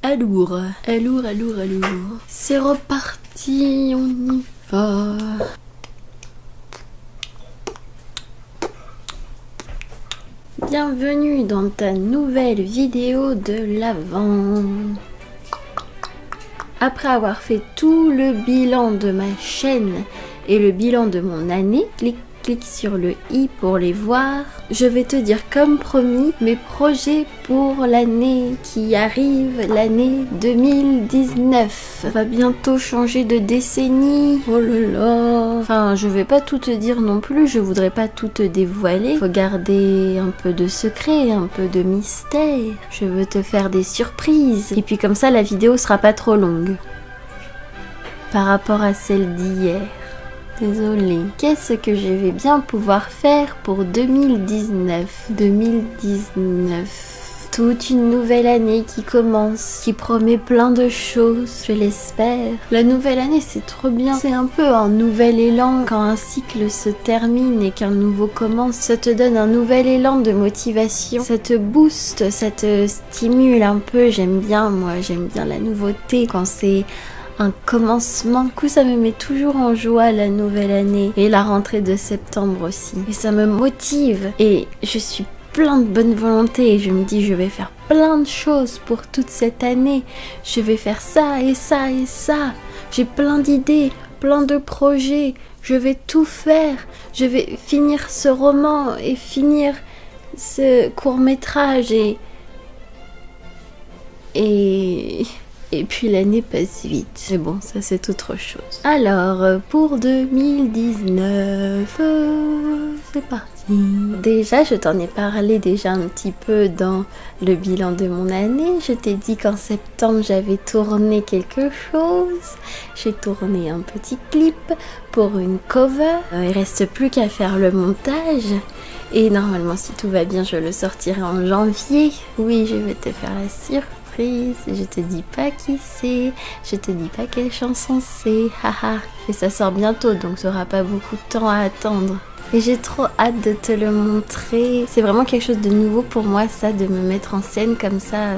Alourd. C'est reparti, on y va. Bienvenue dans ta nouvelle vidéo de l'Avent. Après avoir fait tout le bilan de ma chaîne et le bilan de mon année, clique sur le i pour les voir. Je vais te dire comme promis mes projets pour l'année qui arrive, l'année 2019. On va bientôt changer de décennie. Oh là là. Enfin, je vais pas tout te dire non plus, je voudrais pas tout te dévoiler. Faut garder un peu de secret, un peu de mystère. Je veux te faire des surprises. Et puis comme ça, la vidéo sera pas trop longue. Par rapport à celle d'hier. Désolée. Qu'est-ce que je vais bien pouvoir faire pour 2019 ? Toute une nouvelle année qui commence, qui promet plein de choses, je l'espère. La nouvelle année, c'est trop bien. C'est un peu un nouvel élan. Quand un cycle se termine et qu'un nouveau commence, ça te donne un nouvel élan de motivation. Ça te booste, ça te stimule un peu. J'aime bien la nouveauté quand c'est un commencement. Du coup, ça me met toujours en joie la nouvelle année et la rentrée de septembre aussi. Et ça me motive et je suis plein de bonne volonté et je me dis je vais faire plein de choses pour toute cette année. Je vais faire ça et ça et ça. J'ai plein d'idées, plein de projets. Je vais tout faire. Je vais finir ce roman et finir ce court-métrage et puis l'année passe vite. Mais bon, ça c'est autre chose. Alors, pour 2019, c'est parti. Déjà, je t'en ai parlé déjà un petit peu dans le bilan de mon année. Je t'ai dit qu'en septembre, j'avais tourné quelque chose. J'ai tourné un petit clip pour une cover. Il reste plus qu'à faire le montage. Et normalement, si tout va bien, je le sortirai en janvier. Oui, je vais te faire la surprise. Je te dis pas qui c'est, je te dis pas quelle chanson c'est, haha. Et ça sort bientôt, donc ça aura pas beaucoup de temps à attendre. Et j'ai trop hâte de te le montrer. C'est vraiment quelque chose de nouveau pour moi, ça, de me mettre en scène comme ça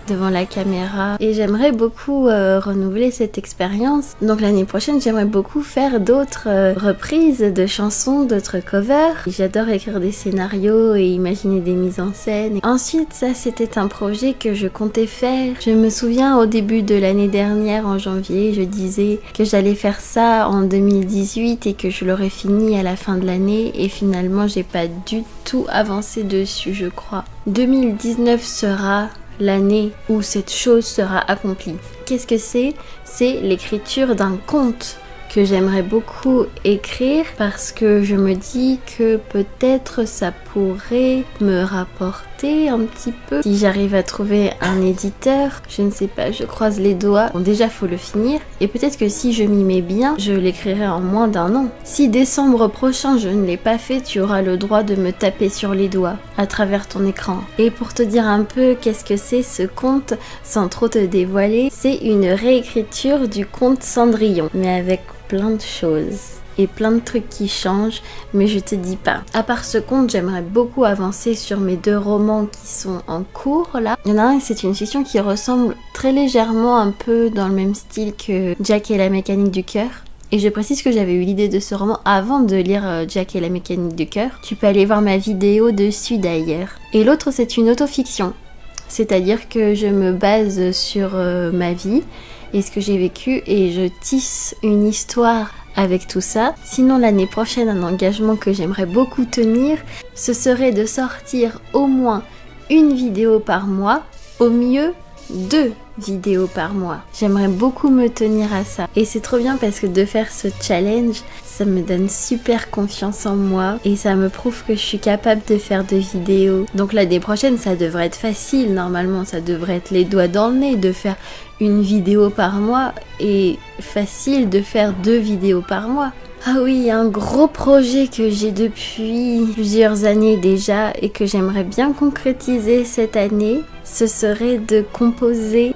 devant la caméra. Et j'aimerais beaucoup renouveler cette expérience. Donc l'année prochaine, j'aimerais beaucoup faire d'autres reprises de chansons, d'autres covers. J'adore écrire des scénarios et imaginer des mises en scène. Ensuite, ça, c'était un projet que je comptais faire. Je me souviens au début de l'année dernière, en janvier, je disais que j'allais faire ça en 2018 et que je l'aurais fini à la fin de l'année. Et finalement, j'ai pas du tout avancé dessus, je crois. 2019 sera l'année où cette chose sera accomplie. Qu'est-ce que c'est ? C'est l'écriture d'un conte que j'aimerais beaucoup écrire parce que je me dis que peut-être ça pourrait me rapporter un petit peu si j'arrive à trouver un éditeur. Je ne sais pas, je croise les doigts. Bon, déjà faut le finir et peut-être que si je m'y mets bien, je l'écrirai en moins d'un an. Si décembre prochain je ne l'ai pas fait, tu auras le droit de me taper sur les doigts à travers ton écran. Et pour te dire un peu qu'est-ce que c'est ce conte, sans trop te dévoiler, c'est une réécriture du conte Cendrillon, mais avec plein de choses et plein de trucs qui changent, mais je te dis pas. À part ce conte, j'aimerais beaucoup avancer sur mes 2 romans qui sont en cours là. Il y en a un, c'est une fiction qui ressemble très légèrement un peu dans le même style que Jack et la mécanique du cœur. Et je précise que j'avais eu l'idée de ce roman avant de lire Jack et la mécanique du cœur. Tu peux aller voir ma vidéo dessus d'ailleurs. Et l'autre, c'est une autofiction. C'est-à-dire que je me base sur ma vie et ce que j'ai vécu et je tisse une histoire avec tout ça. Sinon, l'année prochaine, un engagement que j'aimerais beaucoup tenir, ce serait de sortir au moins une vidéo par mois, au mieux 2 vidéos par mois. J'aimerais beaucoup me tenir à ça. Et c'est trop bien parce que de faire ce challenge, ça me donne super confiance en moi et ça me prouve que je suis capable de faire 2 vidéos. Donc l'année prochaine, ça devrait être facile. Normalement, ça devrait être les doigts dans le nez de faire une vidéo par mois et facile de faire 2 vidéos par mois. Ah oui, un gros projet que j'ai depuis plusieurs années déjà et que j'aimerais bien concrétiser cette année, ce serait de composer